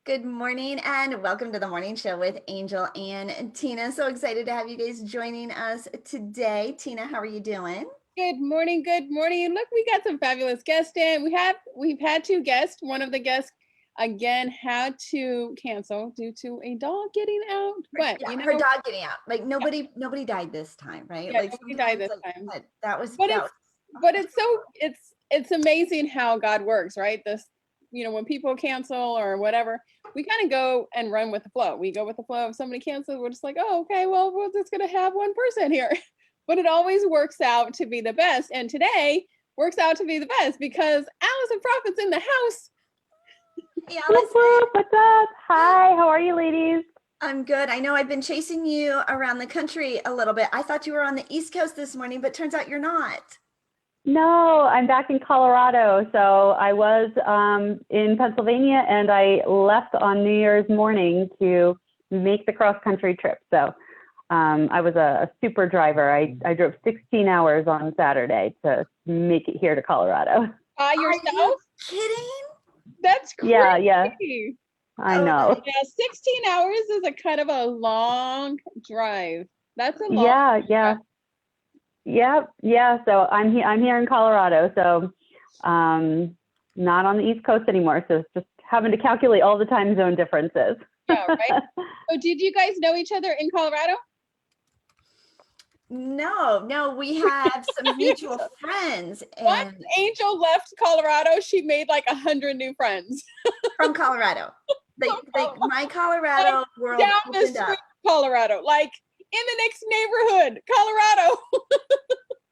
Good morning and welcome to the morning show with Angel and Tina. So excited to have you guys joining us today. Tina, how are you doing? Good morning. Good morning. Look, we got some fabulous guests in. We've had two guests. One of the guests again had to cancel due to a dog getting out. But Yeah, her dog getting out. Like nobody died this time, right? yeah, Like nobody died sometimes this like time. that was But that it's was but it's so it's amazing how God works, right? When people cancel or whatever, we kind of go and run with the flow. We go with the flow. If somebody cancels, we're just like, oh, okay, well, we're just gonna have one person here. But it always works out to be the best. And today works out to be the best because Allison Prophet's in the house. Hey, Whoop, Allison. whoop, what's up? Hi, how are you ladies? I'm good. I know I've been chasing you around the country a little bit. I thought you were on the East Coast this morning, but turns out you're not. No, I'm back in Colorado. So I was in Pennsylvania and I left on New Year's morning to make the cross country trip. So I was a super driver. I drove 16 hours on Saturday to make it here to Colorado. By Are yourself? you kidding? That's Yeah, crazy. I Oh, know. Yeah, 16 hours is a kind of a long drive. That's a long Yeah, drive. yeah. So I'm here in Colorado. So not on the East Coast anymore. So it's just having to calculate all the time zone differences. Yeah, right. So did you guys know each other in Colorado? no, we have some mutual friends Once and Angel left Colorado, she made like 100 new friends. from Colorado. Like my Like Colorado world down the opened street, up. Colorado, like in the next neighborhood, Colorado.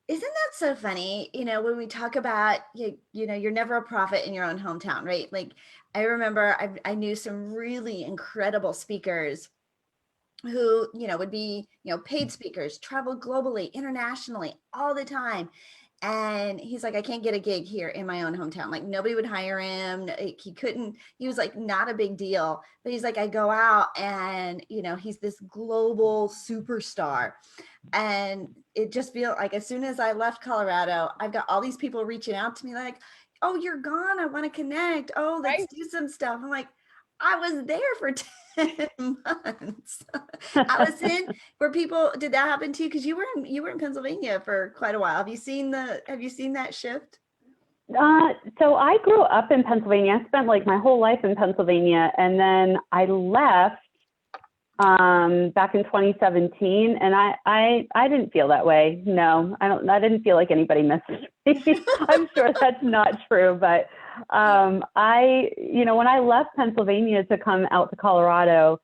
Isn't that so funny? When we talk about you're never a prophet in your own hometown, right? Like I remember I knew some really incredible speakers who would be paid speakers, travel globally, internationally all the time, and he's like, I can't get a gig here in my own hometown. Like nobody would hire him. Like, he couldn't. He was like not a big deal, but he's like, I go out and he's this global superstar. And it just feels like as soon as I left Colorado, I've got all these people reaching out to me like, oh, you're gone, I want to connect, oh, let's Right? do some stuff. I'm like, I was there for 10 months. Allison, did that happen to you? Because you were in Pennsylvania for quite a while. Have you seen that shift? So I grew up in Pennsylvania. I spent like my whole life in Pennsylvania, and then I left back in 2017, and I didn't feel that way. No, I didn't feel like anybody missed me. I'm sure that's not true, but when I left Pennsylvania to come out to Colorado,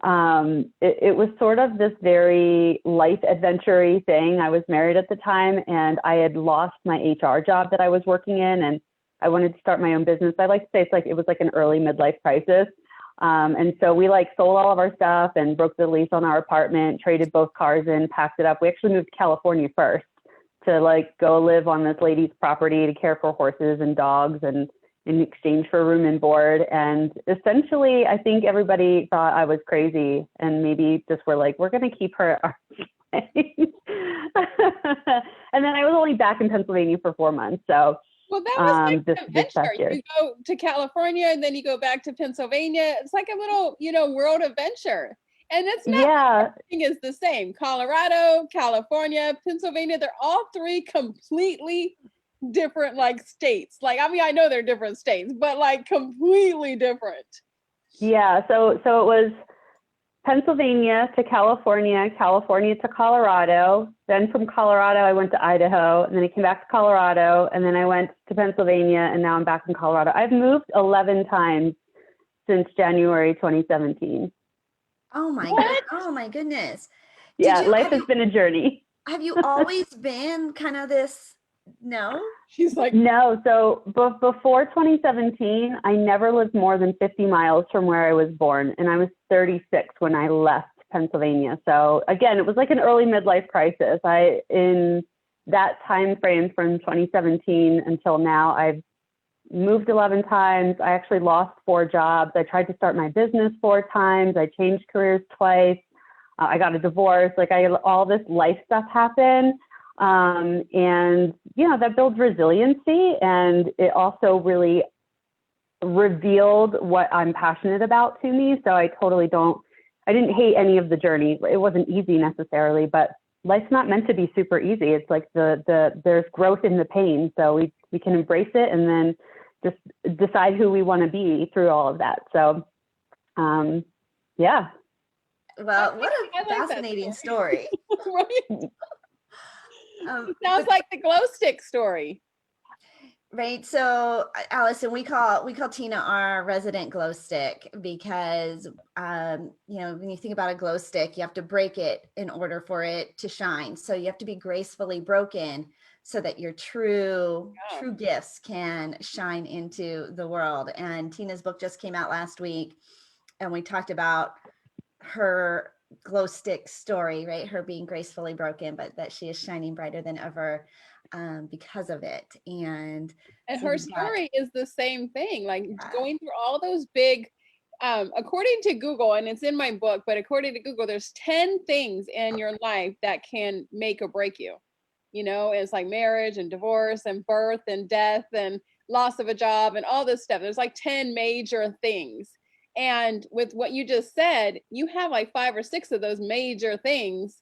it was sort of this very life adventure-y thing. I was married at the time, and I had lost my HR job that I was working in, and I wanted to start my own business. I like to say it was like an early midlife crisis. And so we like sold all of our stuff and broke the lease on our apartment, traded both cars in, packed it up. We actually moved to California first to like go live on this lady's property to care for horses and dogs and in exchange for room and board. And essentially, I think everybody thought I was crazy and maybe just were like, we're going to keep her at our place. And then I was only back in Pennsylvania for 4 months. So Well, that was like this an past adventure. year. You go to California and then you go back to Pennsylvania. It's like a little, world adventure. And it's not Yeah. everything is the same. Colorado, California, Pennsylvania, they're all three completely different like states. Like, I mean, I know they're different states, but like completely different. Yeah. So it was Pennsylvania to California, California to Colorado. Then from Colorado, I went to Idaho, and then I came back to Colorado, and then I went to Pennsylvania, and now I'm back in Colorado. I've moved 11 times since January 2017. Oh my oh my goodness. Did Yeah, you life has been a journey. have you always been kind of this? No. She's like, No, so before 2017, I never lived more than 50 miles from where I was born, and I was 36 when I left Pennsylvania. So again, it was like an early midlife crisis. In that time frame from 2017 until now, I've moved 11 times. I actually lost 4 jobs. I tried to start my business 4 times. I changed careers twice. I got a divorce. Like I had all this life stuff happen. And, that builds resiliency. And it also really revealed what I'm passionate about to me. So I didn't hate any of the journey. It wasn't easy necessarily, but life's not meant to be super easy. It's like there's growth in the pain. So we can embrace it and then just decide who we want to be through all of that. So, yeah. Well, what a I like that fascinating story. Right? Um, Sounds but- like the glow stick story. Right. So, Allison, we call Tina our resident glow stick because, when you think about a glow stick, you have to break it in order for it to shine. So you have to be gracefully broken so that your true gifts can shine into the world. And Tina's book just came out last week, and we talked about her glow stick story, right? Her being gracefully broken, but that she is shining brighter than ever because of it. And so her you've got- story is the same thing, like going through all those big, according to Google, and it's in my book, but according to Google, there's 10 things in your life that can make or break you. It's like marriage and divorce and birth and death and loss of a job and all this stuff. There's like 10 major things. And with what you just said, you have like 5 or 6 of those major things,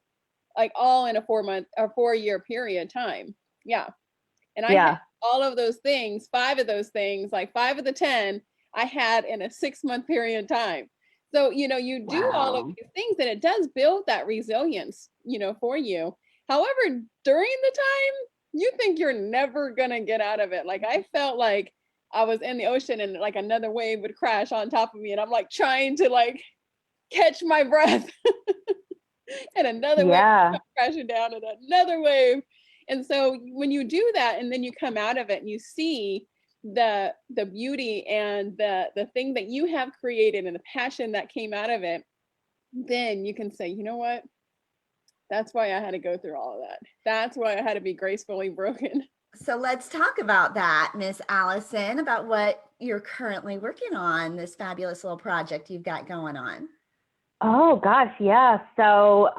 like all in a 4-year period of time. Yeah. And I had all of those things, 5 of those things, like 5 of the 10 I had in a 6-month period of time. So, you do all of these things and it does build that resilience, for you. However, during the time, you think you're never going to get out of it. Like I felt like I was in the ocean and like another wave would crash on top of me. And I'm like trying to like catch my breath and another wave crashing down and another wave. And so when you do that and then you come out of it and you see the beauty and the thing that you have created and the passion that came out of it, then you can say, you know what? That's why I had to go through all of that. That's why I had to be gracefully broken. So let's talk about that, Miss Allison, about what you're currently working on, this fabulous little project you've got going on. Oh gosh, yeah. So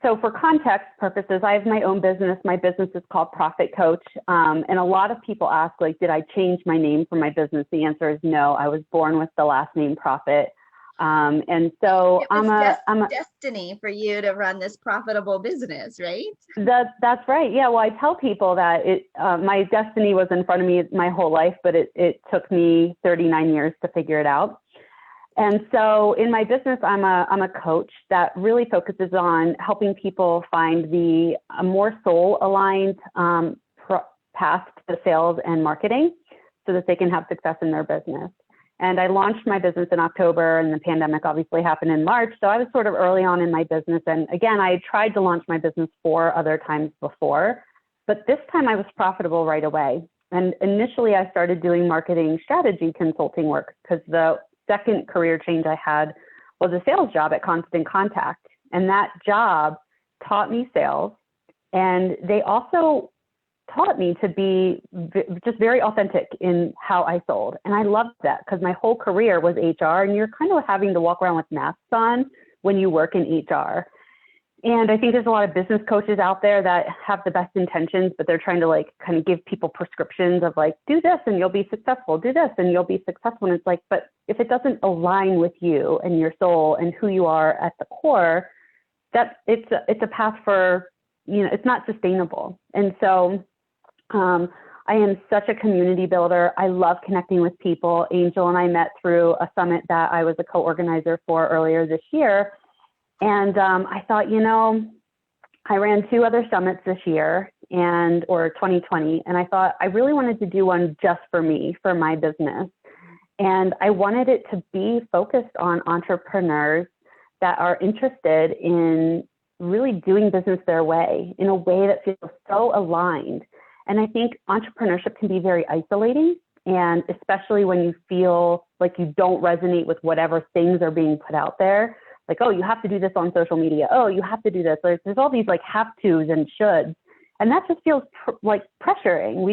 for context purposes, I have my own business. My business is called Profit Coach. And a lot of people ask, like, did I change my name for my business? The answer is no. I was born with the last name Profit. And so I'm a destiny for you to run this profitable business, right? That's right. Yeah. Well, I tell people that my destiny was in front of me my whole life, but it took me 39 years to figure it out. And so in my business, I'm a coach that really focuses on helping people find the more soul aligned path to sales and marketing so that they can have success in their business. And I launched my business in October, and the pandemic obviously happened in March. So I was sort of early on in my business. And again, I had tried to launch my business 4 other times before, but this time I was profitable right away. And initially I started doing marketing strategy consulting work because the second career change I had was a sales job at Constant Contact. And that job taught me sales. And they also taught me to be just very authentic in how I sold. And I loved that because my whole career was HR, and you're kind of having to walk around with masks on when you work in HR. And I think there's a lot of business coaches out there that have the best intentions, but they're trying to like kind of give people prescriptions of like, do this and you'll be successful, do this and you'll be successful. And it's like, but if it doesn't align with you and your soul and who you are at the core, that it's a path for, it's not sustainable. And so I am such a community builder. I love connecting with people. Angel and I met through a summit that I was a co-organizer for earlier this year. And I thought, I ran 2 other summits this year or 2020. And I thought I really wanted to do one just for me, for my business. And I wanted it to be focused on entrepreneurs that are interested in really doing business their way in a way that feels so aligned. And I think entrepreneurship can be very isolating, and especially when you feel like you don't resonate with whatever things are being put out there. Like, oh, you have to do this on social media. Oh, you have to do this. There's all these like have tos and shoulds. And that just feels like pressuring.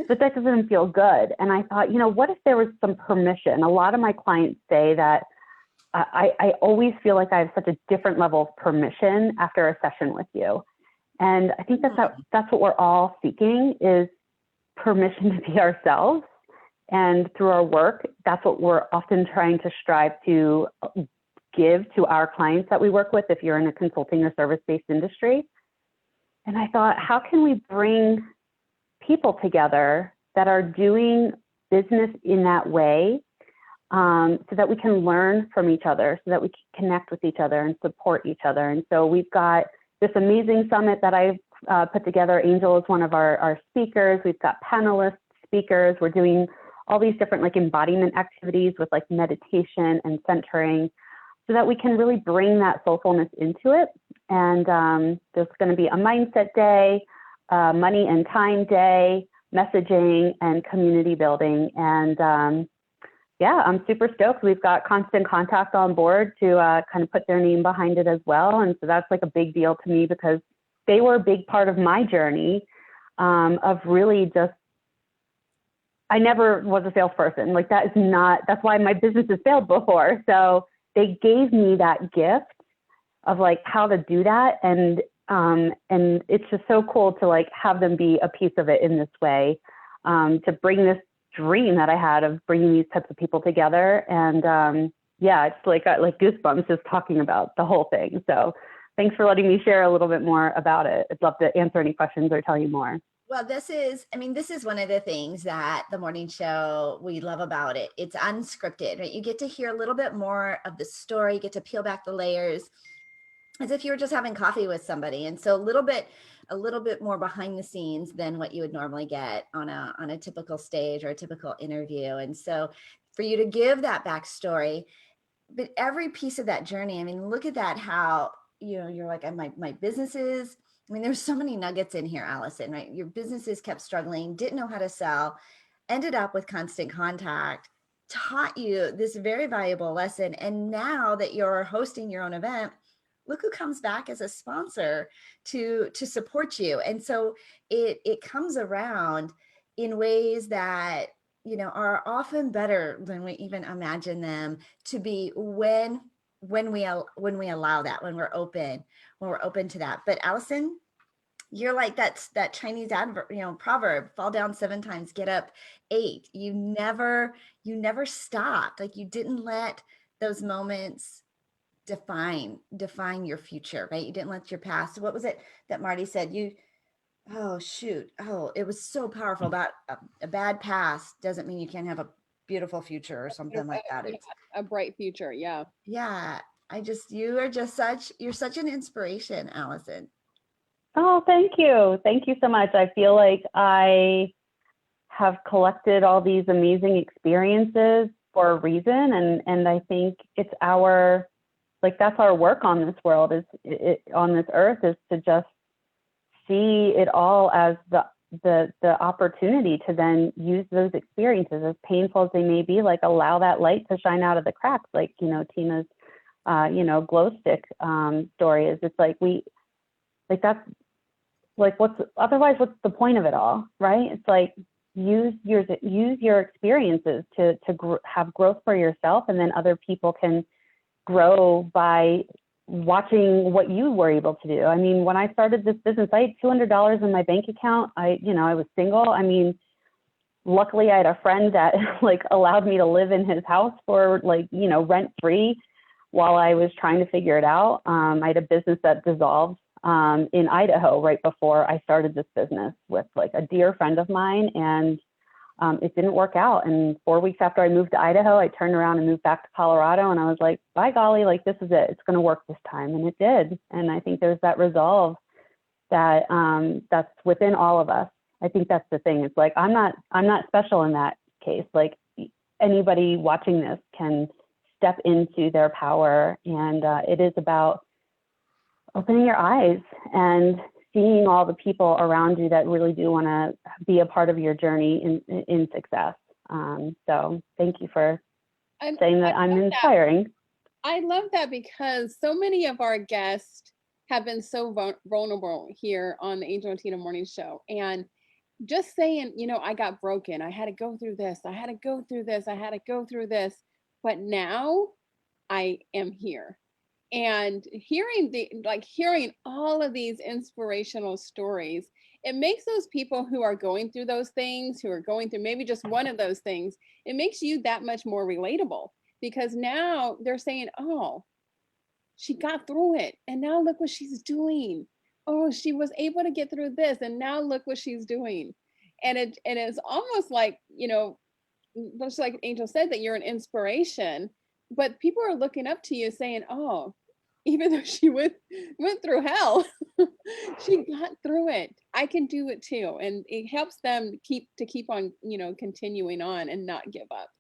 But that doesn't feel good. And I thought, what if there was some permission? A lot of my clients say that I always feel like I have such a different level of permission after a session with you. And I think that's what we're all seeking, is permission to be ourselves And through our work, that's what we're often trying to strive to give to our clients that we work with if you're in a consulting or service-based industry. And I thought, how can we bring people together that are doing business in that way, so that we can learn from each other, so that we can connect with each other and support each other. And so we've got this amazing summit that I've put together. Angel is one of our speakers. We've got panelist speakers. We're doing all these different like embodiment activities with like meditation and centering, so that we can really bring that soulfulness into it. And there's going to be a mindset day, money and time day, messaging, and community building. And yeah, I'm super stoked. We've got Constant Contact on board to kind of put their name behind it as well. And so that's like a big deal to me, because they were a big part of my journey of really just, I never was a salesperson. Like that's why my business has failed before. So they gave me that gift of like how to do that. And it's just so cool to like have them be a piece of it in this way, to bring this dream that I had of bringing these types of people together. And yeah, it's like goosebumps just talking about the whole thing. So thanks for letting me share a little bit more about it. I'd love to answer any questions or tell you more. Well, this is one of the things that the morning show, we love about it. It's unscripted, right? You get to hear a little bit more of the story, you get to peel back the layers as if you were just having coffee with somebody. And so a little bit more behind the scenes than what you would normally get on a typical stage or a typical interview. And so for you to give that backstory, but every piece of that journey, I mean, look at that, how, you're like, my businesses, I mean, there's so many nuggets in here, Allison, right? Your businesses kept struggling, didn't know how to sell, ended up with Constant Contact, taught you this very valuable lesson. And now that you're hosting your own event, look who comes back as a sponsor to support you. And so it comes around in ways that, are often better than we even imagine them to be when we allow that, when we're open to that. But Allison, you're like that Chinese proverb, fall down 7 times, get up 8. You never stopped. Like, you didn't let those moments define your future, right? You didn't let your past. What was it that Marty said? It was so powerful about a bad past doesn't mean you can't have a beautiful future or something like that. It's a bright future. Yeah. Yeah. You're such an inspiration, Allison. Oh, thank you. Thank you so much. I feel like I have collected all these amazing experiences for a reason. And I think it's that's our work on this world, on this earth, is to just see it all as the opportunity to then use those experiences, as painful as they may be, like allow that light to shine out of the cracks. Like, Tina's, glow stick story is, it's like that's like, what's the point of it all, right? It's like, use your experiences to have growth for yourself, and then other people can grow by watching what you were able to do. I mean, when I started this business, I had $200 in my bank account. I was single. I mean, luckily I had a friend that like allowed me to live in his house for rent free while I was trying to figure it out. I had a business that dissolved in Idaho right before I started this business with like a dear friend of mine, and it didn't work out. And 4 weeks after I moved to Idaho, I turned around and moved back to Colorado, and I was like, by golly, like, this is it. It's going to work this time. And it did. And I think there's that resolve that that's within all of us. I think that's the thing. It's like, I'm not special in that case. Like, anybody watching this can step into their power. And it is about opening your eyes and seeing all the people around you that really do want to be a part of your journey in success. So thank you for saying that I'm inspiring. I love that, because so many of our guests have been so vulnerable here on the Angel and Tina Morning Show. And just saying, I got broken. I had to go through this. I had to go through this. I had to go through this. But now I am here. And hearing all of these inspirational stories, it makes those people who are going through those things, who are going through maybe just one of those things, it makes you that much more relatable, because now they're saying, oh, she got through it and now look what she's doing. Oh, she was able to get through this and now look what she's doing. And it is almost like, just like Angel said, that you're an inspiration, but people are looking up to you saying, oh, even though she went through hell, she got through it. I can do it too. And it helps them keep on, continuing on and not give up.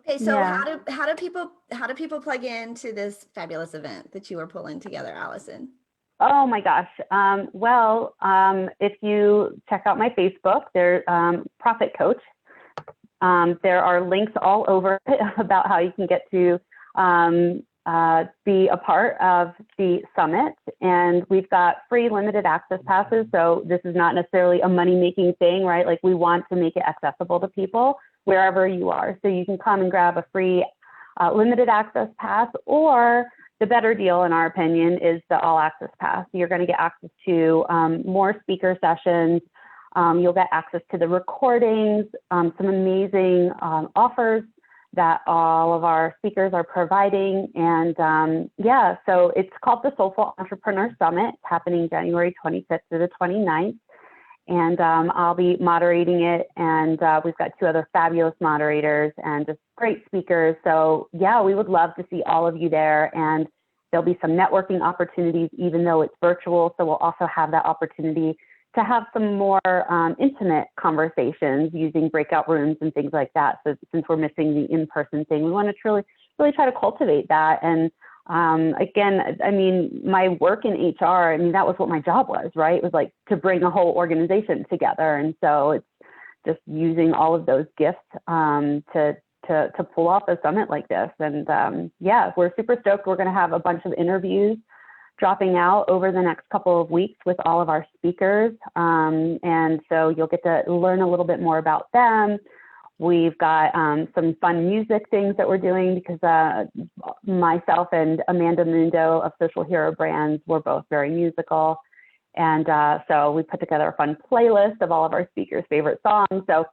Okay, so Yeah. how do people plug into this fabulous event that you are pulling together, Allison? Oh my gosh. If you check out my Facebook, there's Profit Coach. There are links all over about how you can get to be a part of the summit. And we've got free limited access passes. So this is not necessarily a money-making thing, right? Like, we want to make it accessible to people wherever you are. So you can come and grab a free limited access pass, or the better deal, in our opinion, is the all access pass. You're going to get access to more speaker sessions. You'll get access to the recordings, some amazing offers that all of our speakers are providing. And yeah, so it's called the Soulful Entrepreneur Summit. It's happening January 25th through the 29th. And I'll be moderating it. And we've got 2 other fabulous moderators and just great speakers. So yeah, we would love to see all of you there. And there'll be some networking opportunities, even though it's virtual. So we'll also have that opportunity to have some more intimate conversations using breakout rooms and things like that. So since we're missing the in-person thing, we want to really try to cultivate that. And again, I mean, my work in HR, I mean, that was what my job was, right? It was like to bring a whole organization together. And so it's just using all of those gifts to pull off a summit like this. And yeah, we're super stoked. We're going to have a bunch of interviews dropping out over the next couple of weeks with all of our speakers. And so you'll get to learn a little bit more about them. We've got some fun music things that we're doing, because myself and Amanda Mundo of Social Hero Brands, we're both very musical. And so we put together a fun playlist of all of our speakers' favorite songs. So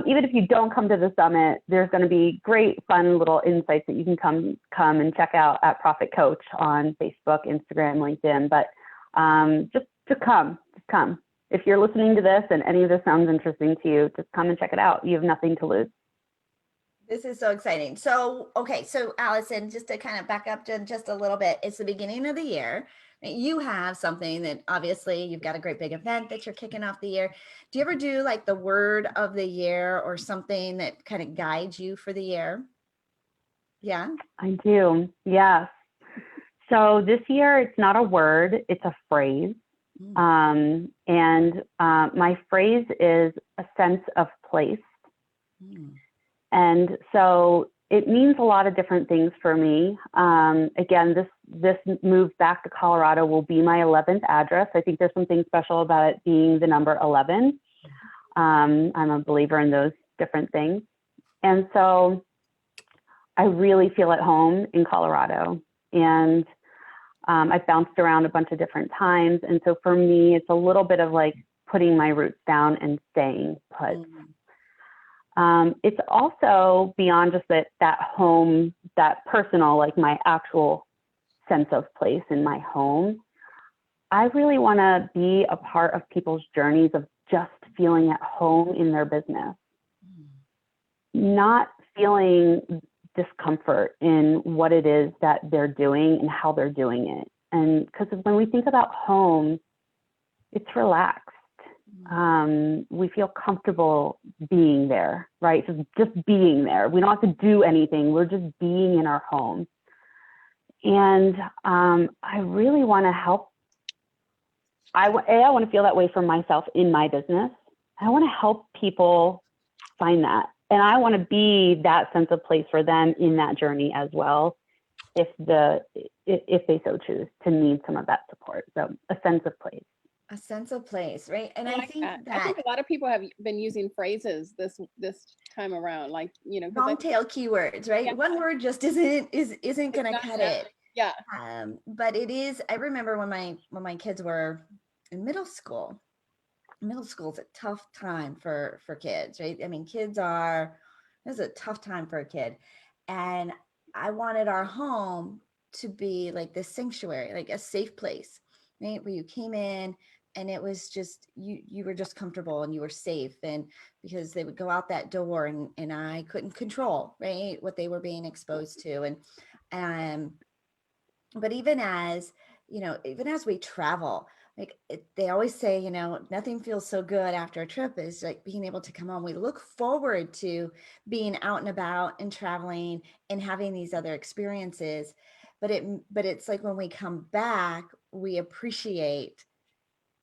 even if you don't come to the summit, there's going to be great, fun little insights that you can come and check out at Profit Coach on Facebook, Instagram, LinkedIn. But just come. If you're listening to this and any of this sounds interesting to you, just come and check it out. You have nothing to lose. This is so exciting. So, okay, so Allison, just to kind of back up just a little bit, it's the beginning of the year. You have something that obviously you've got a great big event that you're kicking off the year. Do you ever do like the word of the year or something that kind of guides you for the year? Yeah. I do. Yes. So this year, it's not a word, it's a phrase. And my phrase is a sense of place. And so it means a lot of different things for me. Again, this move back to Colorado will be my 11th address. I think there's something special about it being the number 11. I'm a believer in those different things. And so I really feel at home in Colorado. And I've bounced around a bunch of different times. And so for me, it's a little bit of like putting my roots down and staying put. It's also beyond just that home, that personal, like my actual sense of place in my home. I really want to be a part of people's journeys of just feeling at home in their business, not feeling discomfort in what it is that they're doing and how they're doing it. And because when we think about home, it's relaxed. We feel comfortable being there, right? Just being there. We don't have to do anything. We're just being in our home. And I really want to help. I want to feel that way for myself in my business. I want to help people find that. And I want to be that sense of place for them in that journey as well, if they so choose to need some of that support. So a sense of place. A sense of place, right? And I I like think that. I think a lot of people have been using phrases this time around, like, long tail keywords, right? Yeah. One word just isn't going to cut it. Yeah. But it is. I remember when my kids were in middle school, middle school is a tough time for kids, right? I mean, it's a tough time for a kid. And I wanted our home to be like this sanctuary, like a safe place, right? Where you came in and it was just you were just comfortable and you were safe. And because they would go out that door and I couldn't control, right, what they were being exposed to. And um but even as we travel, like they always say, nothing feels so good after a trip is like being able to come home. We look forward to being out and about and traveling and having these other experiences, but it's like when we come back, we appreciate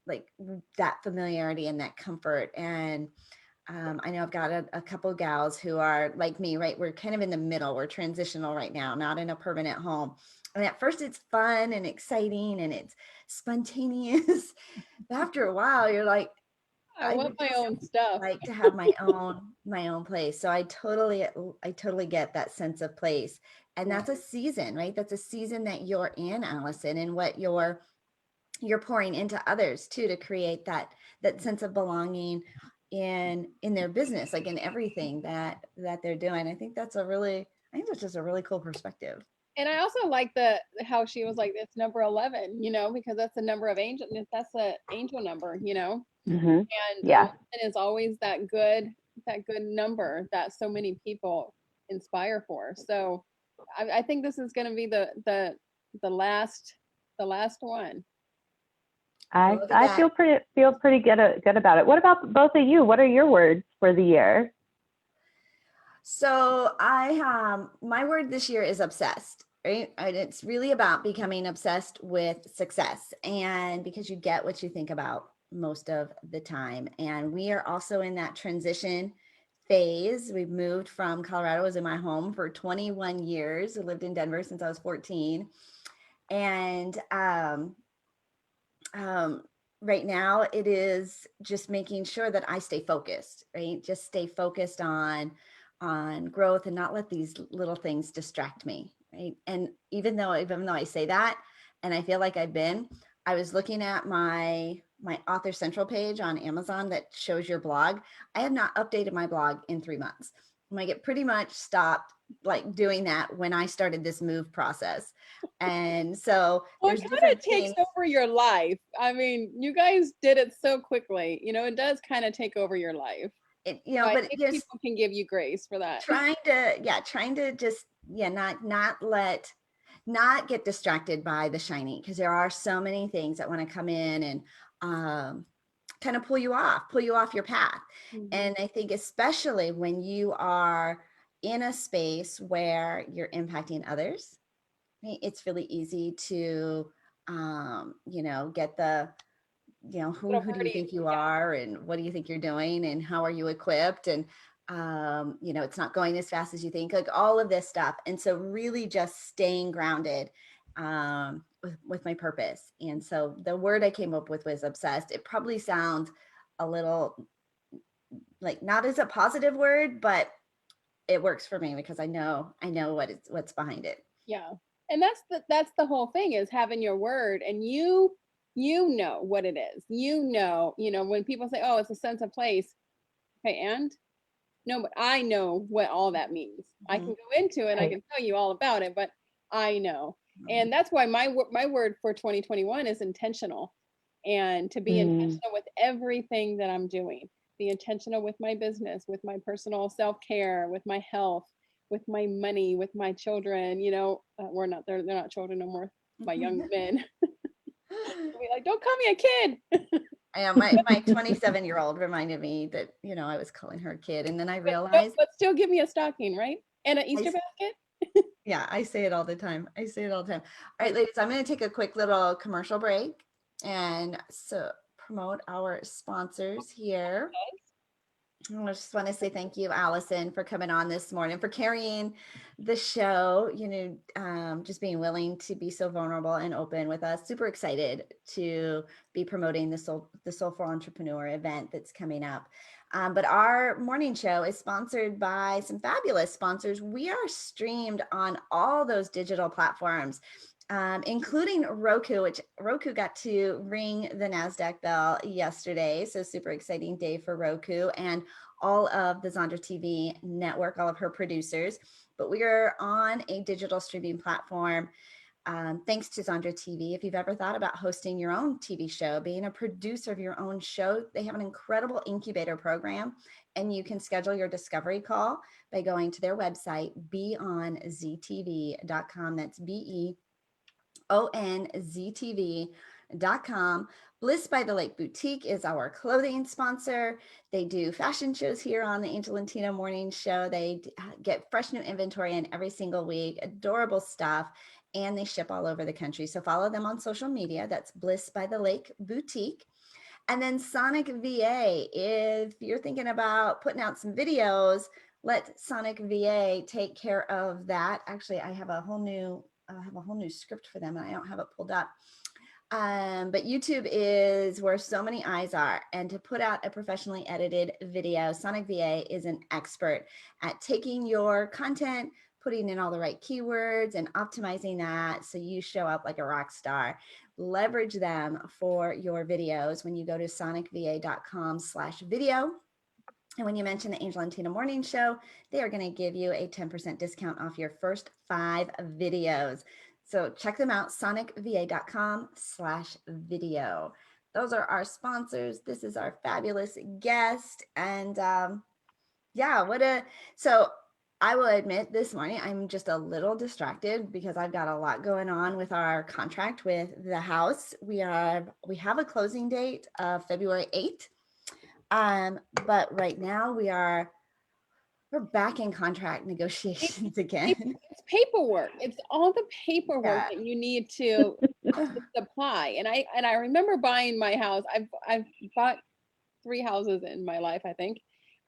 like that familiarity and that comfort. And I know I've got a couple gals who are like me, right? We're kind of in the middle. We're transitional right now, not in a permanent home. And at first it's fun and exciting and it's spontaneous. But after a while, you're like, I I want would my just own stuff. like to have my own place. So I totally get that sense of place. And Yeah. that's a season, right? That's a season that you're in, Allison, and what you're pouring into others too, to create that sense of belonging in their business, like in everything that they're doing. I think that's just a really cool perspective. And I also like the how she was like it's number 11, because that's the number of angel. That's the angel number, Hmm. and Yeah. 11 is always that good number that so many people inspire for. So I think this is going to be the last one. I Well, look at I that. feel pretty good about it. What about both of you? What are your words for the year? So my word this year is obsessed, right? And it's really about becoming obsessed with success, and because you get what you think about most of the time. And we are also in that transition phase. We've moved from Colorado, was in my home for 21 years. I lived in Denver since I was 14. And um, right now it is just making sure that I stay focused, right? Just stay focused on growth and not let these little things distract me, right? And even though I say that, and I feel like I was looking at my Author Central page on Amazon that shows your blog. I have not updated my blog in 3 months. Like it pretty much stopped like doing that when I started this move process. And so Well, it there's kind different of takes things. over your life. I mean, you guys did it so quickly. It does kind of take over your life. So I But think just people can give you grace for that. trying to just not get distracted by the shiny, because there are so many things that want to come in and um kind of pull you off your path. Mhm. And I think especially when you are in a space where you're impacting others, right, it's really easy to get who do you Little think you yeah. are and what do you think you're doing and how are you equipped, and it's not going as fast as you think, like all of this stuff. And so really just staying grounded with my purpose. And so the word I came up with was obsessed. It probably sounds a little like not as a positive word, but it works for me because I know what's behind it. Yeah. And that's the whole thing is having your word and you know what it is. When people say, "Oh, it's a sense of place." Okay, and no, but I know what all that means. I Mhm. can go into it, I Right. can tell you all about it, but I know. Mhm. And that's why my word for 2021 is intentional. And to be Mm. intentional with everything that I'm doing. Be intentional with my business, with my personal self-care, with my health, with my money, with my children. We're not they're not children no more. My young men. They'll be like, "Don't call me a kid." Yeah, my 27-year-old reminded me that, I was calling her a kid. And then I realized But still give me a stocking, right? And an I Easter s- basket. yeah, I say it all the time. I say it all the time. All right, Okay. ladies, I'm going to take a quick little commercial break and so promote our sponsors here. I just want to say thank you, Allison, for coming on this morning, for carrying the show, just being willing to be so vulnerable and open with us. Super excited to be promoting the Soulful Entrepreneur event that's coming up. But our morning show is sponsored by some fabulous sponsors. We are streamed on all those digital platforms. including Roku, which Roku got to ring the NASDAQ bell yesterday. So super exciting day for Roku and all of the Zondra TV network, all of her producers. But we are on a digital streaming platform. Thanks to Zondra TV. If you've ever thought about hosting your own TV show, being a producer of your own show, they have an incredible incubator program, and you can schedule your discovery call by going to their website, beonztv.com. That's beonztv.com. Bliss by the Lake Boutique is our clothing sponsor. They do fashion shows here on the Angel and Tina Morning Show. They get fresh new inventory in every single week, adorable stuff, and they ship all over the country. So follow them on social media. That's Bliss by the Lake Boutique. And then Sonic VA, if you're thinking about putting out some videos, let Sonic VA take care of that. Actually, I have a whole new script for them, and I don't have it pulled up. But YouTube is where so many eyes are. And to put out a professionally edited video, Sonic VA is an expert at taking your content, putting in all the right keywords and optimizing that so you show up like a rock star. Leverage them for your videos when you go to sonicva.com/video. And when you mention the Angel and Tina Morning Show, they are going to give you a 10% discount off your first 5 videos. So check them out, sonicva.com/video. Those are our sponsors. This is our fabulous guest. And so I will admit this morning, I'm just a little distracted because I've got a lot going on with our contract with the house. We have a closing date of February 8th. But right now we're back in contract negotiations again. It's paperwork. It's all the paperwork that you need to supply. And I remember buying my house. I've bought 3 houses in my life, I think.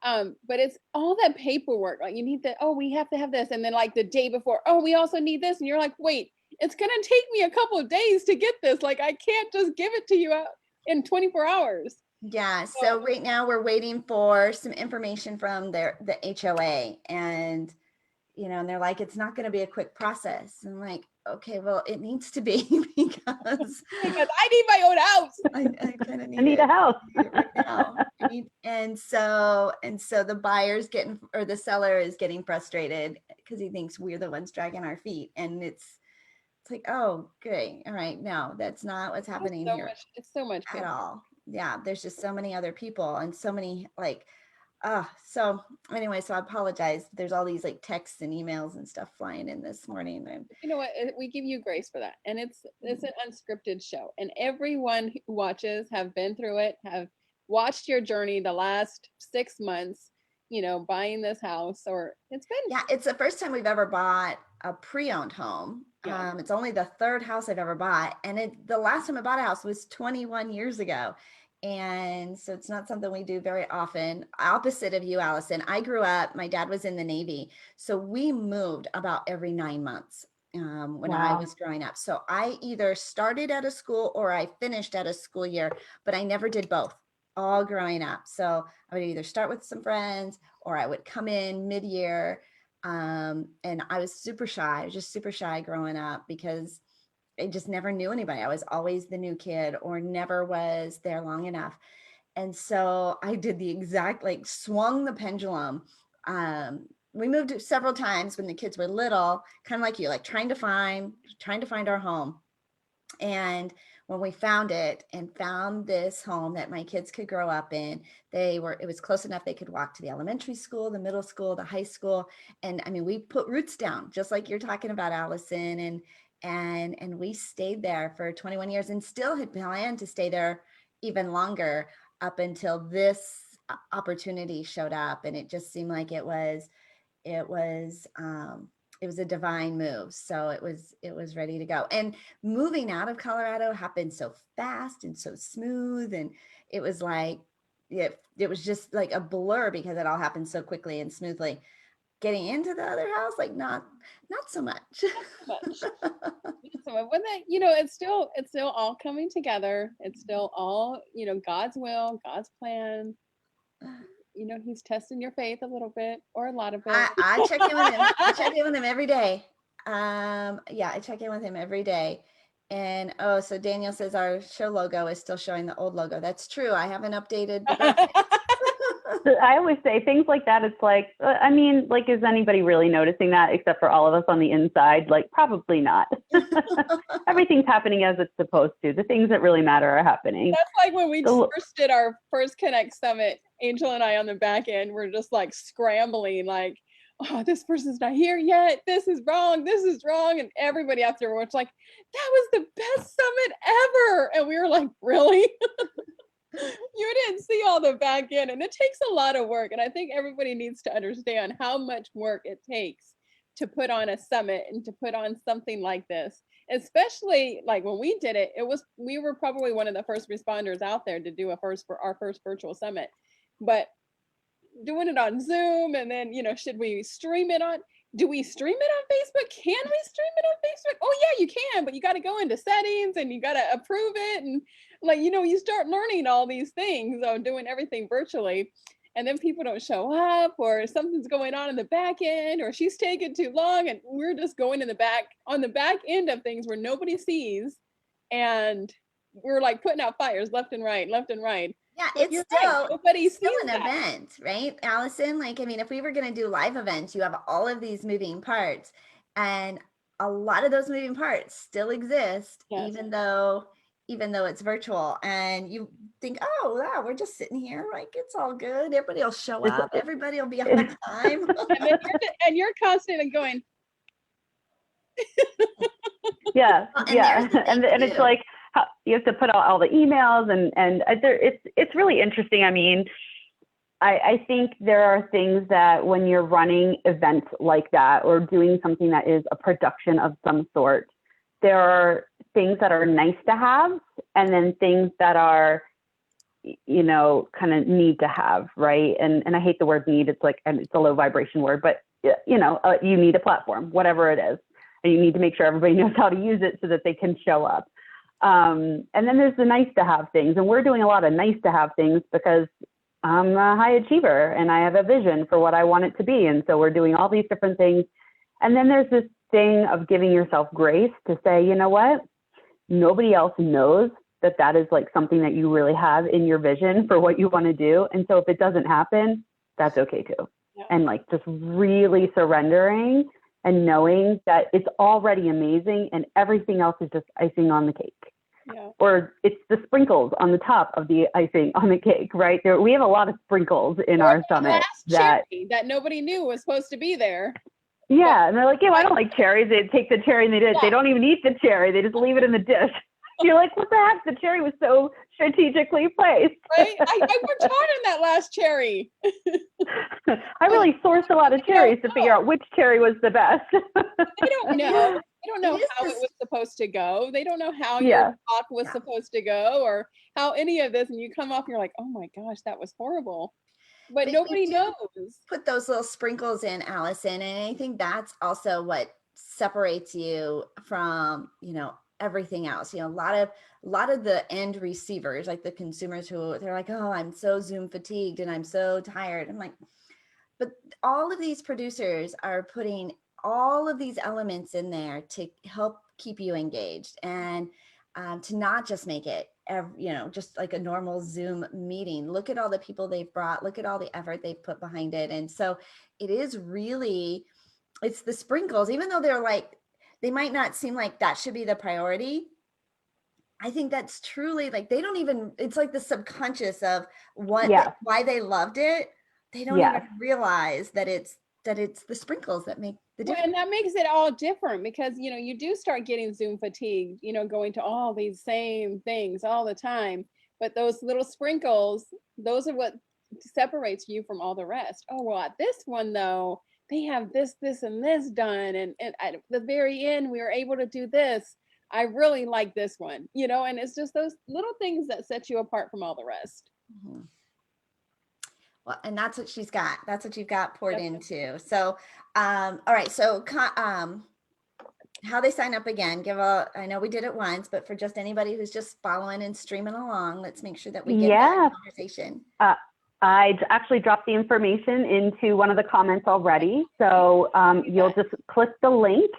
But it's all that paperwork. Like you need we have to have this. And then like the day before, we also need this. And you're like, wait, it's going to take me a couple of days to get this. Like I can't just give it to you in 24 hours. Yeah. So right now we're waiting for some information from the HOA, and and they're like, it's not going to be a quick process. I'm like, okay, well, it needs to be because I need my own house. I kind of need a house. right now. And so the the seller is getting frustrated because he thinks we're the ones dragging our feet, and it's like, oh, great, all right, no, that's not what's happening here. It's so much at all. Yeah, there's just so many other people and so many so anyway, so I apologize. There's all these like texts and emails and stuff flying in this morning. And you know what? We give you grace for that. And it's an unscripted show. And everyone who watches have been through it, have watched your journey the last 6 months, buying this house, or it's But it's still all coming together. It's still all, God's will, God's plan. He's testing your faith a little bit or a lot of it. I check in with him. I check in with him every day. Yeah, I check in with him every day. And oh, so Daniel says our show logo is still showing the old logo. That's true. I haven't updated the graphics. So I always say things like that. It's like, I mean, like, is anybody really noticing that except for all of us on the inside? Like, probably not. Everything's happening as it's supposed to. The things that really matter are happening. That's like when we first did our first Connect Summit, Angel and I on the back end were just like scrambling, like, oh, this person's not here yet. This is wrong. This is wrong. And everybody afterwards like, that was the best summit ever. And we were like, really? You didn't see all the back end, and it takes a lot of work. And I think everybody needs to understand how much work it takes to put on a summit and to put on something like this. Especially like when we did it, we were probably one of the first responders out there to do our first virtual summit. But doing it on Zoom, and then, should we stream it on? Do we stream it on Facebook? Can we stream it on Facebook? Oh yeah, you can, but you got to go into settings and you got to approve it. And you start learning all these things on doing everything virtually. And then people don't show up, or something's going on in the back end, or she's taking too long. And we're just going on the back end of things where nobody sees. And we're like putting out fires left and right, left and right. Yeah, But it's still, nobody it's still sees an that. event, right, Allison? Like, I mean, if we were going to do live events, you have all of these moving parts, and a lot of those moving parts still exist, Yes. even though it's virtual. And you think, oh, wow, we're just sitting here, like, it's all good. Everybody will show up. Everybody will be on time. And you're constantly going. Yeah, Well, and yeah, there's the thing, and it's too. like you have to put out all the emails, and it's really interesting. I mean, I think there are things that when you're running events like that or doing something that is a production of some sort, there are things that are nice to have, and then things that are, kind of need to have, right? And I hate the word need. It's like, and it's a low vibration word, but you need a platform, whatever it is, and you need to make sure everybody knows how to use it so that they can show up. And then there's the nice to have things, and we're doing a lot of nice to have things because I'm a high achiever and I have a vision for what I want it to be. And so we're doing all these different things. And then there's this thing of giving yourself grace to say, you know what? Nobody else knows that is like something that you really have in your vision for what you want to do. And so if it doesn't happen, that's okay too. Yeah. And like just really surrendering and knowing that it's already amazing and everything else is just icing on the cake. Yeah. Or it's the sprinkles on the top of the icing on the cake, right? We have a lot of sprinkles in our summit that nobody knew was supposed to be there. Yeah, and they're like, I don't like cherries. They take the cherry and they don't even eat the cherry. They just leave it in the dish. You're like, what the heck? The cherry was so strategically placed. Right? I worked hard on that last cherry. I really sourced a lot of cherries to figure out which cherry was the best. They don't know. They don't know how it was supposed to go. They don't know how your talk was supposed to go or how any of this. And you come off and you're like, oh my gosh, that was horrible. But nobody knows. Put those little sprinkles in, Allison. And I think that's also what separates you from, everything else. A lot of the end receivers, like the consumers who they're like, oh, I'm so Zoom fatigued and I'm so tired. I'm like, but all of these producers are putting all of these elements in there to help keep you engaged and to not just make it, just like a normal Zoom meeting. Look at all the people they've brought, look at all the effort they've put behind it. And so it is really, it's the sprinkles, even though they're like, they might not seem like that should be the priority. I think that's truly like, they don't even, it's like the subconscious of why they loved it. They don't even realize that it's the sprinkles that make the difference. Well, and that makes it all different because, you do start getting Zoom fatigue, going to all these same things all the time. But those little sprinkles, those are what separates you from all the rest. Oh, well, at this one, though, they have this, and this done. And at the very end, we were able to do this. I really like this one, and it's just those little things that set you apart from all the rest. Mm-hmm. Well, and that's what she's got. That's what you've got poured into. So, all right. So, how they sign up again, I know we did it once, but for just anybody who's just following and streaming along, let's make sure that we get that conversation. I actually dropped the information into one of the comments already. So you'll just click the link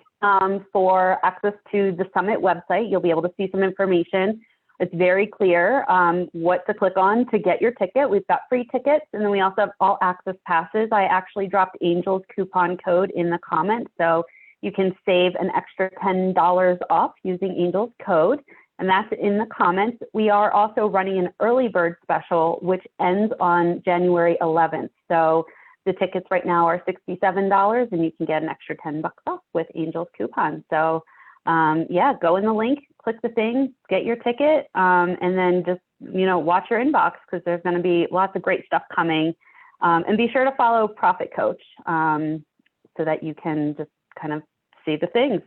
for access to the summit website. You'll be able to see some information. It's very clear what to click on to get your ticket. We've got free tickets, and then we also have all access passes. I actually dropped Angel's coupon code in the comments, so you can save an extra $10 off using Angel's code, and that's in the comments. We are also running an early bird special, which ends on January 11th. So the tickets right now are $67, and you can get an extra $10 off with Angel's coupon. So yeah, go in the link, click the thing, get your ticket, and then just, watch your inbox, because there's going to be lots of great stuff coming. And be sure to follow Profit Coach so that you can just kind of see the things.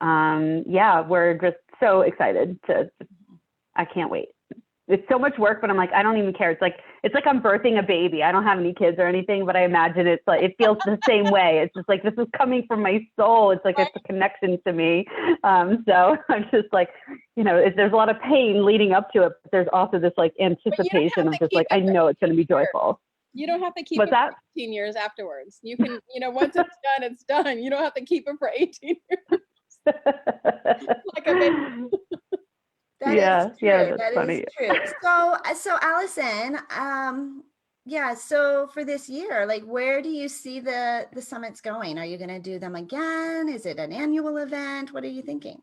Yeah, we're just so excited I can't wait. It's so much work, but I'm like, I don't even care. It's like I'm birthing a baby. I don't have any kids or anything, but I imagine it's like, it feels the same way. It's just like, this is coming from my soul. It's like, it's a connection to me. So I'm just like, there's a lot of pain leading up to it, but there's also this like anticipation of just like, I know it's going to be joyful. You don't have to keep What's it for that? 18 years afterwards. You can, once it's done, it's done. You don't have to keep it for 18 years. Like a baby. That Yeah, is true. yeah, that's That funny. is true. So Allison, yeah, so for this year, like, where do you see the summits going? Are you going to do them again? Is it an annual event? What are you thinking?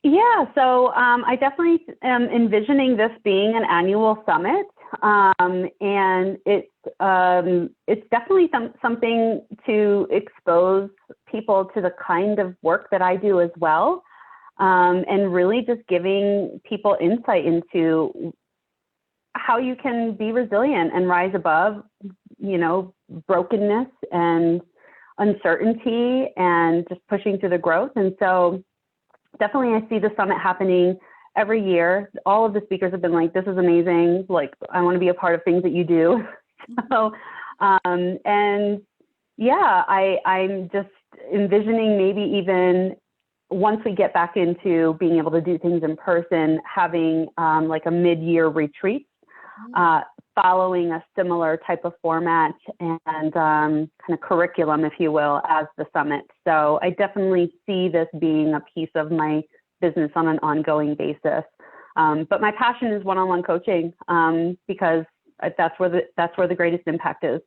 Yeah, so I definitely am envisioning this being an annual summit, and it's definitely something to expose people to the kind of work that I do as well, and really just giving people insight into how you can be resilient and rise above, brokenness and uncertainty, and just pushing through the growth. And so definitely, I see the summit happening every year. All of the speakers have been like, this is amazing. Like, I want to be a part of things that you do. So, and yeah, I'm just envisioning maybe even once we get back into being able to do things in person, having like a mid-year retreat, following a similar type of format and kind of curriculum, if you will, as the summit. So I definitely see this being a piece of my business on an ongoing basis. But my passion is one-on-one coaching, because that's where the greatest impact is.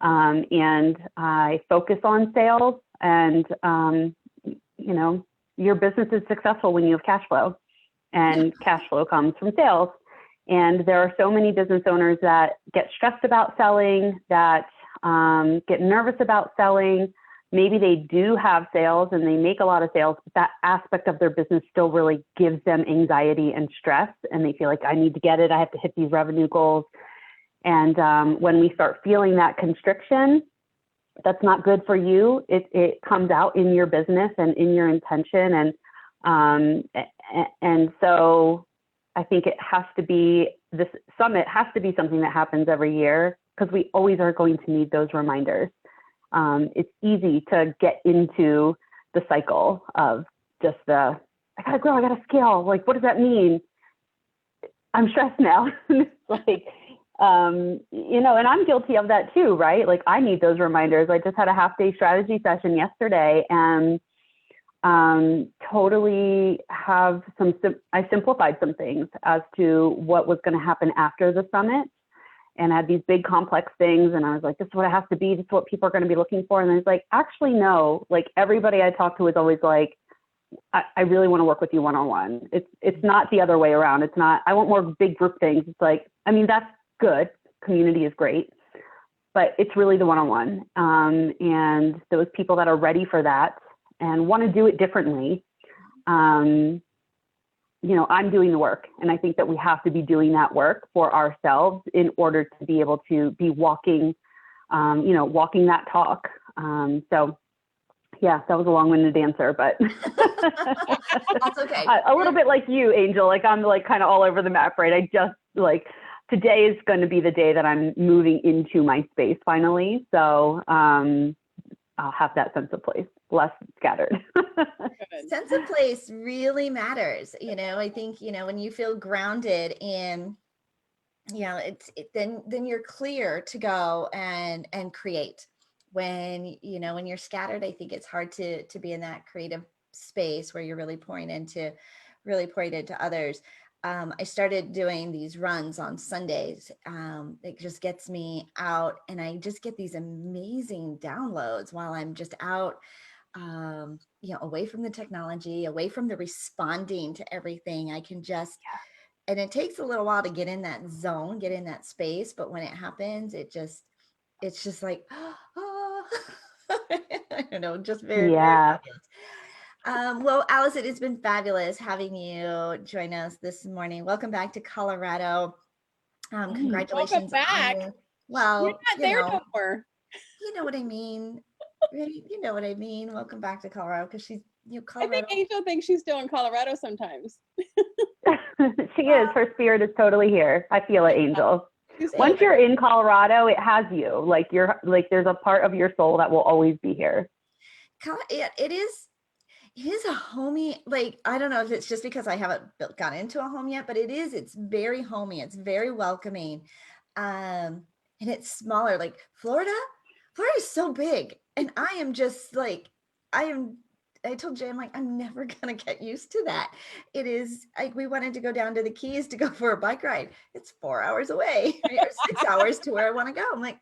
And I focus on sales, and your business is successful when you have cash flow, and cash flow comes from sales. And there are so many business owners that get stressed about selling, that get nervous about selling. Maybe they do have sales and they make a lot of sales, but that aspect of their business still really gives them anxiety and stress. And they feel like, I need to get it. I have to hit these revenue goals. And when we start feeling that constriction, that's not good for you. It comes out in your business and in your intention. And so I think this summit has to be something that happens every year, because we always are going to need those reminders. It's easy to get into the cycle of just I gotta grow, I gotta scale. Like, what does that mean? I'm stressed now. It's like, and I'm guilty of that too, right? Like, I need those reminders. I just had a half-day strategy session yesterday, and totally I simplified some things as to what was going to happen after the summit, and I had these big complex things, and I was like, this is what it has to be. This is what people are going to be looking for. And I was like, actually, no, like, everybody I talk to is always like, I really want to work with you one-on-one. It's not the other way around. It's not, I want more big group things. It's like, I mean, that's good. Community is great, but it's really the one-on-one. And those people that are ready for that and want to do it differently, I'm doing the work. And I think that we have to be doing that work for ourselves in order to be able to be walking that talk. So yeah, that was a long-winded answer, but That's okay. A little bit like you, Angel, like I'm like kind of all over the map, right? I just like, today is going to be the day that I'm moving into my space finally. So I'll have that sense of place, less scattered. Sense of place really matters. I think, when you feel grounded in, then you're clear to go and create when, you know, when you're scattered, I think it's hard to be in that creative space where you're really pouring into others. I started doing these runs on Sundays. It just gets me out, and I just get these amazing downloads while I'm just out, you know, away from the technology, away from the responding to everything. I can just, and it takes a little while to get in that zone, get in that space. But when it happens, it's just like, oh, I don't know, just very, very Yeah. fabulous. Well, Allison, it's been fabulous having you join us this morning. Welcome back to Colorado. Thanks. Welcome Congratulations on back. your, You're well, not there no more. you know what I mean, right? You know what I mean. Welcome back to Colorado, because she's, you know, I think Colorado. Angel thinks she's still in Colorado sometimes. She is. Her spirit is totally here. I feel it, Angel. She's still Once there. you're in Colorado, it has you. Like there's a part of your soul that will always be here. It is a homey, like, I don't know if it's just because I haven't got into a home yet, but it's very homey. It's very welcoming. And it's smaller. Like Florida is so big. And I am just like, I told Jay, I'm like, I'm never going to get used to that. It is like, we wanted to go down to the Keys to go for a bike ride. It's 4 hours away, right? Or 6 hours to where I want to go. I'm like,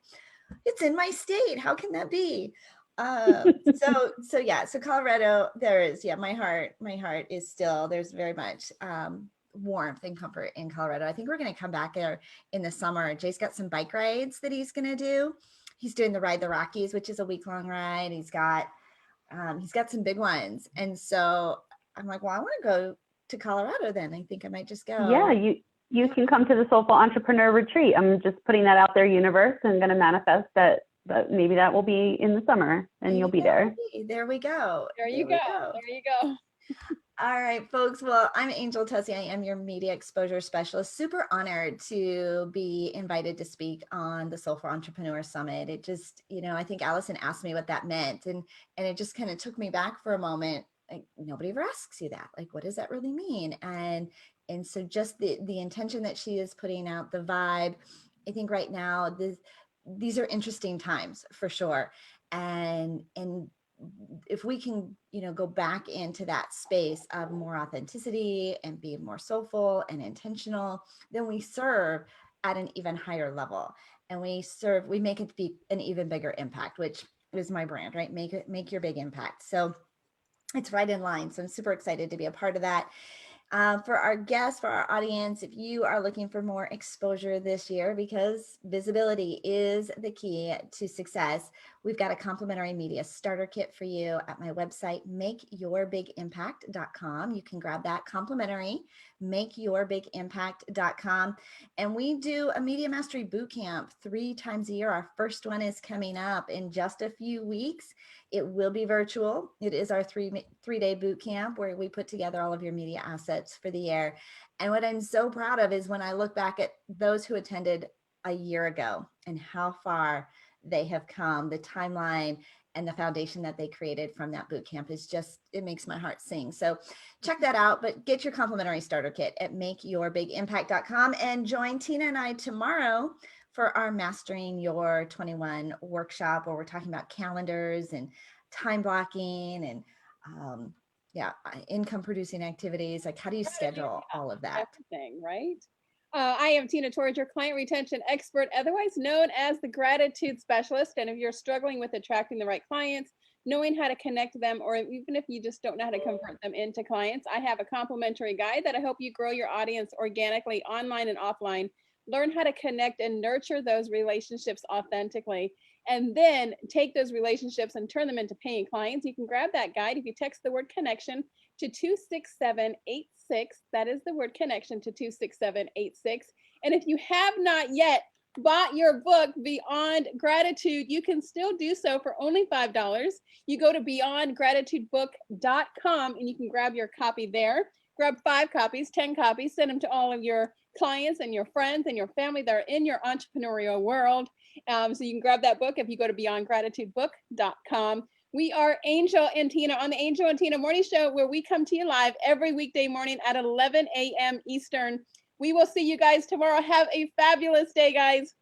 it's in my state. How can that be? So Colorado, there is, my heart is still, there's very much warmth and comfort in Colorado. I think we're going to come back there in the summer. Jay's got some bike rides that he's going to do. He's doing the Ride the Rockies, which is a week-long ride. He's got some big ones. And so I'm like, well, I want to go to Colorado then. I think I might just go. Yeah, you can come to the Soulful Entrepreneur Retreat. I'm just putting that out there, universe, and going to manifest that maybe that will be in the summer and you'll be there. There we go. There you go. There you go. All right, folks. Well, I'm Angel Tuccy. I am your media exposure specialist. Super honored to be invited to speak on the Soulful Entrepreneur Summit. It just, you know, I think Allison asked me what that meant, and it just kind of took me back for a moment. Like, nobody ever asks you that. Like, what does that really mean? And so just the intention that she is putting out, the vibe. I think right now these are interesting times for sure, and if we can, you know, go back into that space of more authenticity and be more soulful and intentional, then we serve at an even higher level, and we make it be an even bigger impact, which is my brand, right? Make your big impact. So it's right in line. So I'm super excited to be a part of that. For our guests, for our audience, if you are looking for more exposure this year, because visibility is the key to success, we've got a complimentary media starter kit for you at my website, makeyourbigimpact.com. You can grab that complimentary, makeyourbigimpact.com. And we do a media mastery boot camp 3 times a year. Our first one is coming up in just a few weeks. It will be virtual. It is our three-day boot camp where we put together all of your media assets for the year. And what I'm so proud of is when I look back at those who attended a year ago and how far they have come, the timeline and the foundation that they created from that boot camp is just, it makes my heart sing. So check that out, but get your complimentary starter kit at makeyourbigimpact.com and join Tina and I tomorrow for our Mastering Your 21 workshop, where we're talking about calendars and time blocking and income producing activities. Like, how do you schedule all of that? Everything, right? I am Tina Torres, your client retention expert, otherwise known as the gratitude specialist. And if you're struggling with attracting the right clients, knowing how to connect them, or even if you just don't know how to convert them into clients, I have a complimentary guide that'll help you grow your audience organically, online and offline. Learn how to connect and nurture those relationships authentically, and then take those relationships and turn them into paying clients. You can grab that guide if you text the word connection to 26786. That is the word connection to 26786. And if you have not yet bought your book, Beyond Gratitude, you can still do so for only $5. You go to beyondgratitudebook.com and you can grab your copy there. Grab 5 copies, 10 copies, send them to all of your clients and your friends and your family that are in your entrepreneurial world. So you can grab that book if you go to beyondgratitudebook.com. We are Angel and Tina on the Angel and Tina Morning Show, where we come to you live every weekday morning at 11 a.m. Eastern. We will see you guys tomorrow. Have a fabulous day, guys.